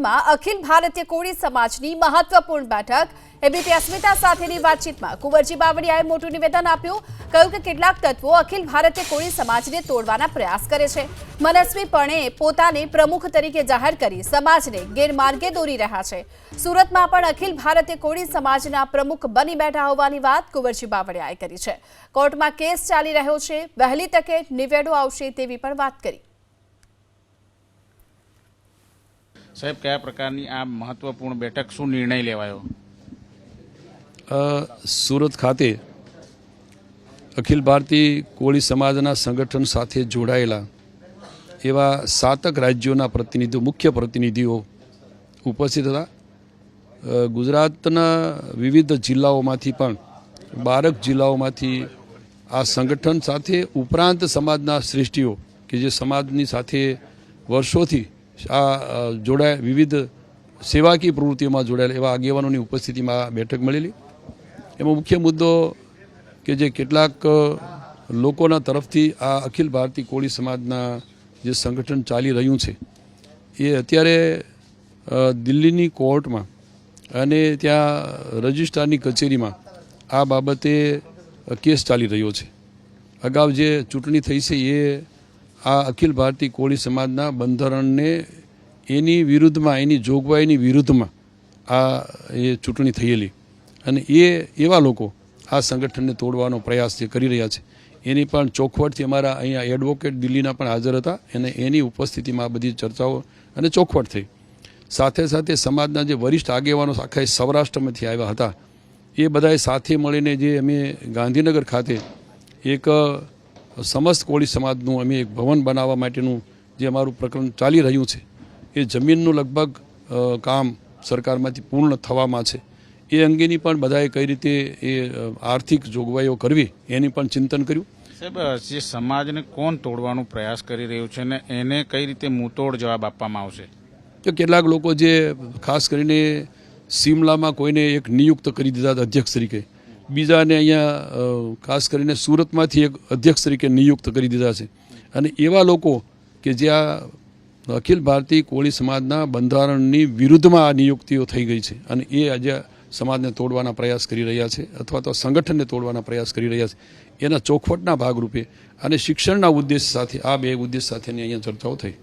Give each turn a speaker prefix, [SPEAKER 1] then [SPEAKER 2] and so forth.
[SPEAKER 1] સુરતમાં અખિલ ભારતીય કોળી સમાજની મહત્વપૂર્ણ બેઠક એબીપી અસ્મિતા સાથેની વાતચીતમાં કુંવરજી બાવળિયાએ મોટું નિવેદન આપ્યું। કહ્યું કે કેટલાક તત્વો અખિલ ભારતીય કોળી સમાજને તોડવાના પ્રયાસ કરે છે। મનસ્વીપણે પોતાને પ્રમુખ તરીકે જાહેર કરી સમાજને ગેરમાર્ગે દોરી રહ્યા છે। સુરતમાં પણ અખિલ ભારતીય કોળી સમાજના પ્રમુખ બની બેઠા હોવાની વાત કુંવરજી બાવળિયાએ કરી છે। કોર્ટમાં કેસ ચાલી રહ્યો છે, વહેલી તકે નિવેડો આવશે તેવી પણ વાત કરી।
[SPEAKER 2] સાહેબ, કયા પ્રકારની આ મહત્વપૂર્ણ બેઠક, શું નિર્ણય લેવાયો?
[SPEAKER 3] સુરત ખાતે અખિલ ભારતીય કોળી સમાજના સંગઠન સાથે જોડાયેલા એવા 7 રાજ્યોના પ્રતિનિધિઓ, મુખ્ય પ્રતિનિધિઓ ઉપસ્થિત હતા। ગુજરાતના વિવિધ જિલ્લાઓમાંથી પણ 12 જિલ્લાઓમાંથી આ સંગઠન સાથે ઉપરાંત સમાજના શ્રેષ્ઠીઓ કે જે સમાજની સાથે વર્ષોથી આ જોડાયા, વિવિધ સેવાકીય પ્રવૃત્તિઓમાં જોડાયેલા એવા આગેવાનોની ઉપસ્થિતિમાં બેઠક મળેલી। એમાં મુખ્ય મુદ્દો કે જે કેટલાક લોકોના તરફથી આ અખિલ ભારતીય કોળી સમાજના જે સંગઠન ચાલી રહ્યું છે એ અત્યારે દિલ્હીની કોર્ટમાં અને ત્યાં રજિસ્ટ્રારની કચેરીમાં આ બાબતે કેસ ચાલી રહ્યો છે। અગાઉ જે ચૂંટણી થઈ છે એ આ અખિલ ભારતીય કોળી સમાજના બંધારણને એની વિરુદ્ધમાં, એની જોગવાઈની વિરુદ્ધમાં આ એ ચૂંટણી થયેલી અને એવા લોકો આ સંગઠનને તોડવાનો પ્રયાસ જે કરી રહ્યા છે એની પણ ચોખવટથી અમારા અહીંયા એડવોકેટ દિલ્હીના પણ હાજર હતા અને એની ઉપસ્થિતિમાં આ બધી ચર્ચાઓ અને ચોખવટ થઈ। સાથે સાથે સમાજના જે વરિષ્ઠ આગેવાનો આખા સૌરાષ્ટ્રમાંથી આવ્યા હતા એ બધાએ સાથે મળીને જે અમે ગાંધીનગર ખાતે એક સમસ્ત કોળી સમાજનું અમે એક ભવન બનાવવા માટેનું જે અમારું પ્રકરણ ચાલી રહ્યું છે એ જમીનનું લગભગ કામ સરકારમાંથી પૂર્ણ થવામાં છે। એ અંગેની પણ બધાએ કઈ રીતે એ આર્થિક જોગવાઈઓ કરવી એની પણ ચિંતન કર્યું।
[SPEAKER 2] સાહેબ, જે સમાજને કોણ તોડવાનો પ્રયાસ કરી રહ્યું છે ને એને કઈ રીતે મુંહતોડ જવાબ આપવામાં આવશે?
[SPEAKER 3] તો કેટલાક લોકો જે ખાસ કરીને સિમલામાં કોઈને એક નિયુક્ત કરી દીધા અધ્યક્ષ તરીકે, બીજાને અહીંયા ખાસ કરીને સુરતમાંથી એક અધ્યક્ષ તરીકે નિયુક્ત કરી દીધા છે અને એવા લોકો કે જે આ અખિલ ભારતીય કોળી સમાજના બંધારણની વિરુદ્ધમાં આ નિયુક્તિઓ થઈ ગઈ છે અને એ આજે સમાજને તોડવાના પ્રયાસ કરી રહ્યા છે અથવા તો સંગઠનને તોડવાના પ્રયાસ કરી રહ્યા છે। એના ચોખવટના ભાગરૂપે અને શિક્ષણના ઉદ્દેશ સાથે આ બે ઉદ્દેશ સાથેની અહીંયા ચર્ચાઓ થઈ।